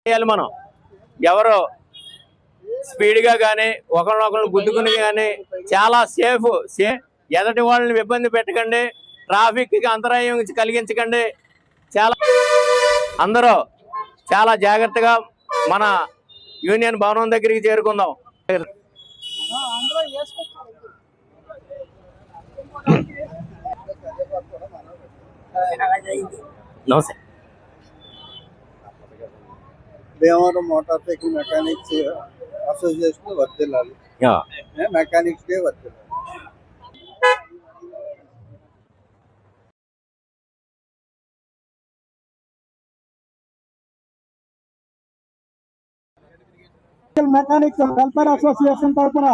చేయాలి. మనం ఎవరు స్పీడ్గా కానీ ఒకరినొకరు గుద్దుకుని కానీ చాలా సేఫ్. ఎదటి వాళ్ళని ఇబ్బంది పెట్టకండి, ట్రాఫిక్కి అంతరాయం కలిగించకండి. చాలా అందరూ చాలా జాగ్రత్తగా మన యూనియన్ భవనం దగ్గరికి చేరుకుందాం. నమస్తే. Bhimavaram motor cycle mechanics association వర్తిల్లాలి. మెకానిక్స్ డే వర్తిల్లాలి. మెకానిక్స్ వెల్ఫేర్ అసోసియేషన్ తరఫున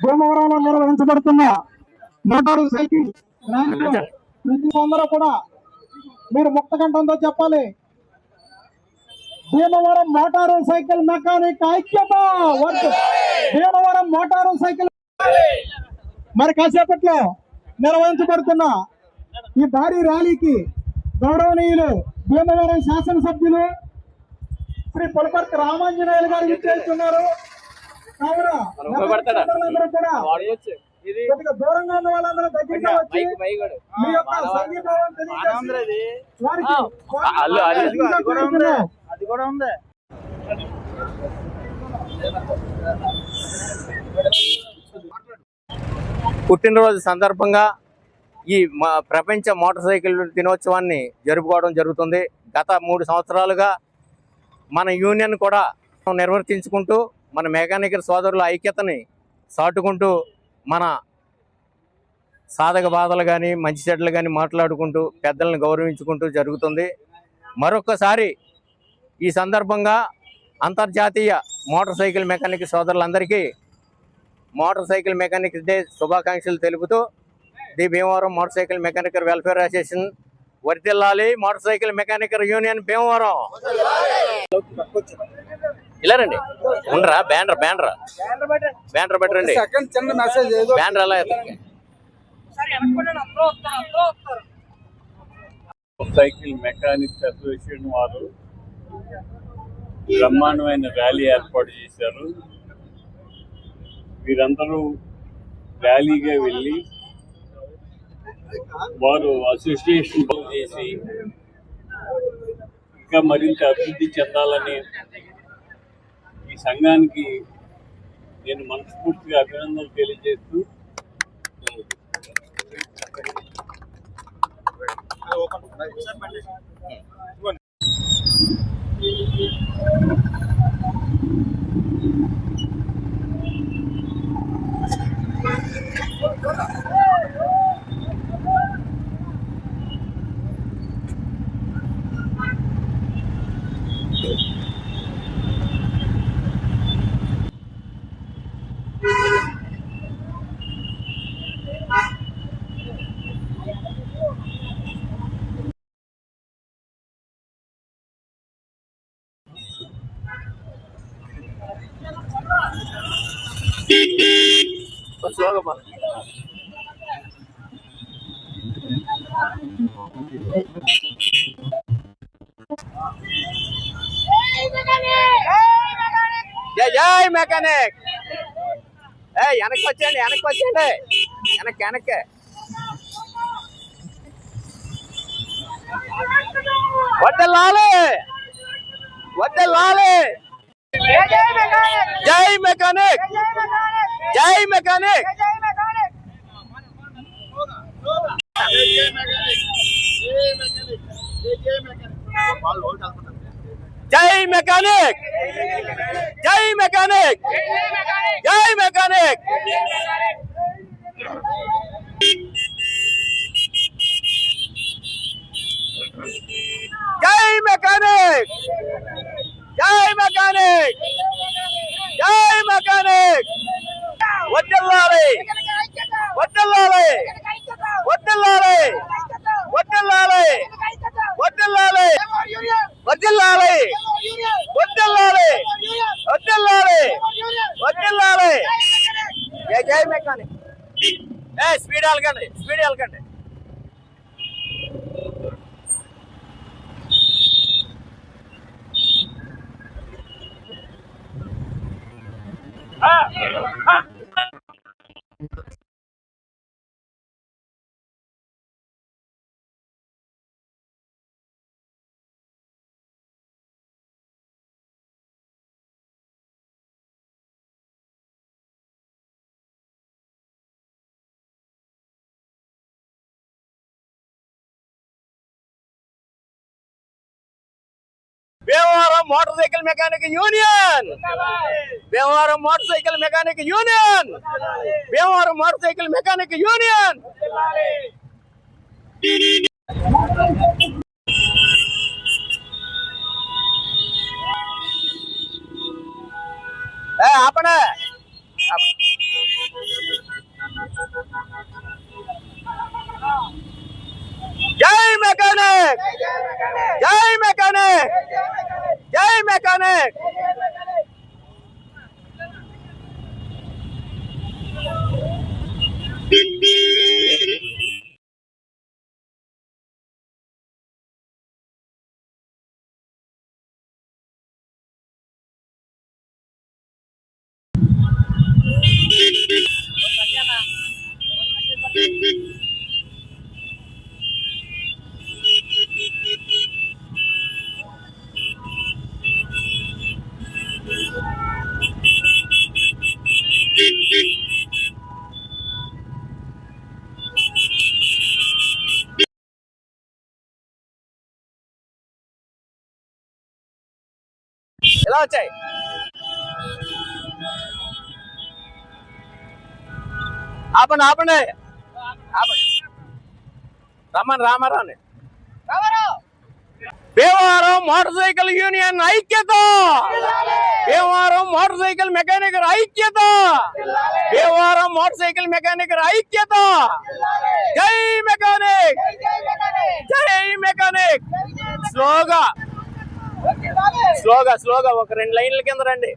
భీమవరంలో నిర్వహించబడుతున్న మోటార్ సైకిల్ అందరూ కూడా మీరు ముక్త కంఠంతో చెప్పాలి. భీమవరం మోటారు సైకిల్ మెకానిక్ ఐక్యత. భీమవరం మోటారు సైకిల్ మరి కాసేపట్లో నిర్వహించబడుతున్న ఈ భారీ ర్యాలీకి గౌరవనీయులు భీమవరం శాసనసభ్యులు శ్రీ పులపర్తి రామాంజనేయులు గారు విచ్చేస్తున్నారు. కావున కొద్దిగా దూరంగా ఉన్న వాళ్ళందరూ దగ్గరగా వచ్చి మీ యొక్క సంఘీభావం తెలియజేసి అది కూడా ఉంది. పుట్టినరోజు సందర్భంగా ఈ ప్రపంచ మోటార్ సైకిల్ దినోత్సవాన్ని జరుపుకోవడం జరుగుతుంది. గత 3 సంవత్సరాలుగా మన యూనియన్ కూడా నిర్వర్తించుకుంటూ మన మెకానికల్ సోదరుల ఐక్యతని చాటుకుంటూ మన సాధక బాధలు కానీ మంచి చెడ్లు కానీ మాట్లాడుకుంటూ పెద్దలను గౌరవించుకుంటూ జరుగుతుంది. మరొకసారి ఈ సందర్భంగా అంతర్జాతీయ మోటార్ సైకిల్ మెకానిక్ సోదరులందరికీ మోటార్ సైకిల్ మెకానిక్ డే శుభాకాంక్షలు తెలుపుతూ the Bhimavaram motor cycle mechanics welfare association వర్ధిల్లాలి. Motor cycle mechanics union Bhimavaram. ఇలా రండి, ఉండరా బ్యానర్ పెట్టండి. బ్యానర్ ఎలా సైకిల్ మెకానిక్స్ అసోసియేషన్ వారు బ్రహ్మాండమైన ర్యాలీ ఏర్పాటు చేశారు. వీరందరూ ర్యాలీగా వెళ్ళి వారు అసోసియేషన్ చేసి ఇంకా మరింత అభివృద్ధి చెందాలని ఈ సంఘానికి నేను మనస్ఫూర్తిగా అభినందనలు తెలియజేస్తూ జై మెకానిక్. వెనక్కి వచ్చేయండి, వెనక్కి వద్దలాలి. జై మెకానిక్. జై మెకానిక్. స్పీడ్ వెళ్ళకండి. Bhimavaram motor cycle mechanic union, Bhimavaram motor cycle mechanic union, Bhimavaram motor cycle mechanic union. ఆపనే జై మెకానిక్, జై మెకానిక్, జై మెకానిక్. ఎలా వచ్చాయి? ఆపండి ఆపండి ఆపండి. రమ్మని రామారావుని. భీమవరం మోటార్ సైకిల్ యూనియన్ ఐక్యత, భీమవరం మోటార్ సైకిల్ మెకానిక్ ఐక్యత, భీమవరం మోటార్ సైకిల్ మెకానిక్ ఐక్యత. జై మెకానిక్, జై మెకానిక్. స్లోగా స్లోగా స్లోగా ఒక 2 లైన్ల కింద రండి.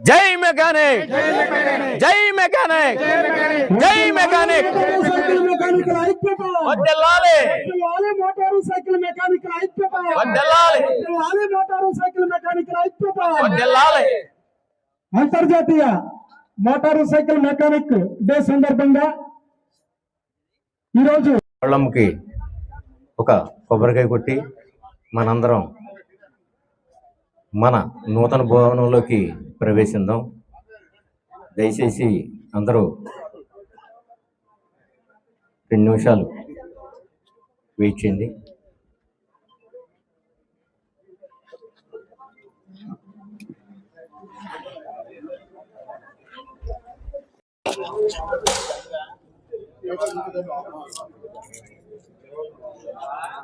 జై మెకానిక్, జై మెకానిక్, జై మెకానిక్. వద్దెల్లాలి, మోటారు సైకిల్ మెకానిక్ ఐక్యత, వద్దెల్లాలి, మోటారు సైకిల్ మెకానిక్ ఐక్యత. వద్దెల్లాలి. అంతర్జాతీయ మోటారు సైకిల్ మెకానిక్ డే సందర్భంగా ఈరోజు వాళ్ళకి ఒక కొబ్బరికాయ కొట్టి మనందరం మన నూతన భవనంలోకి ప్రవేశిద్దాం. దయచేసి అందరూ 2 నిమిషాలు వెయిట్ చేయండి.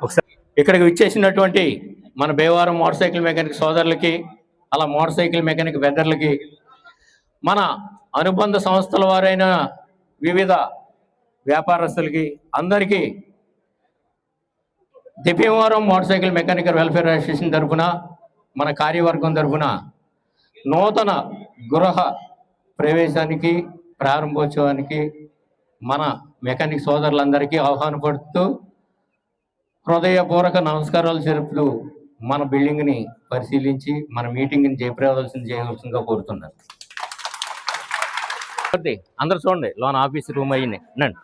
ఒకసారి ఇక్కడికి విచ్చేసినటువంటి మన భీమవరం మోటార్ సైకిల్ మెకానిక్ సోదరులకి, అలా మోటార్ సైకిల్ మెకానిక్ వెదర్లకి, మన అనుబంధ సంస్థల వారైన వివిధ వ్యాపారస్తులకి అందరికీ the Bhimavaram motor cycle mechanical welfare association తరఫున, మన కార్యవర్గం తరఫున నూతన గృహ ప్రవేశానికి, ప్రారంభోత్సవానికి మన మెకానిక్ సోదరులందరికీ ఆహ్వానపడుతూ హృదయపూర్వక నమస్కారాలు జరుపుతూ మన బిల్డింగ్ని పరిశీలించి మన మీటింగ్ని చేయవలసిందిగా కోరుతున్నాను. అందరు చూడండి, లోన్ ఆఫీస్ రూమ్ అయ్యింది నండి.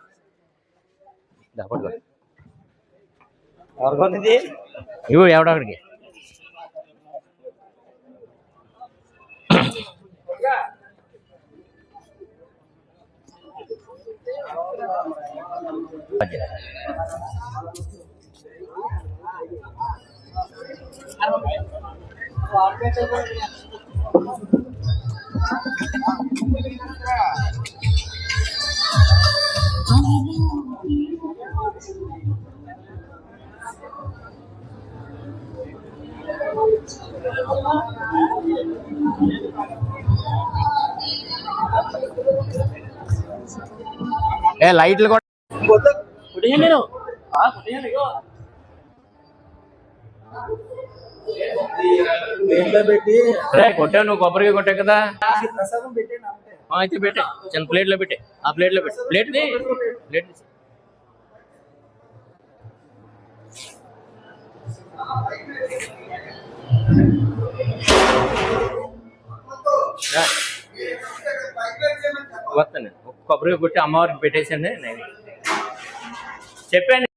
ఇవ్వు ఎవడక్కడికి. లైట్లు కూడా పెట్టి కొట్టావు, నువ్వు కొబ్బరిగా కొట్టావు కదా. ప్రసాదం పెట్టి అయితే పెట్టే, చిన్న ప్లేట్లో పెట్టే, ఆ ప్లేట్లో పెట్టే. ప్లేట్ వస్తాను. కొబ్బరిగా కొట్టి అమ్మవారికి పెట్టేసండి. నేను చెప్పాను.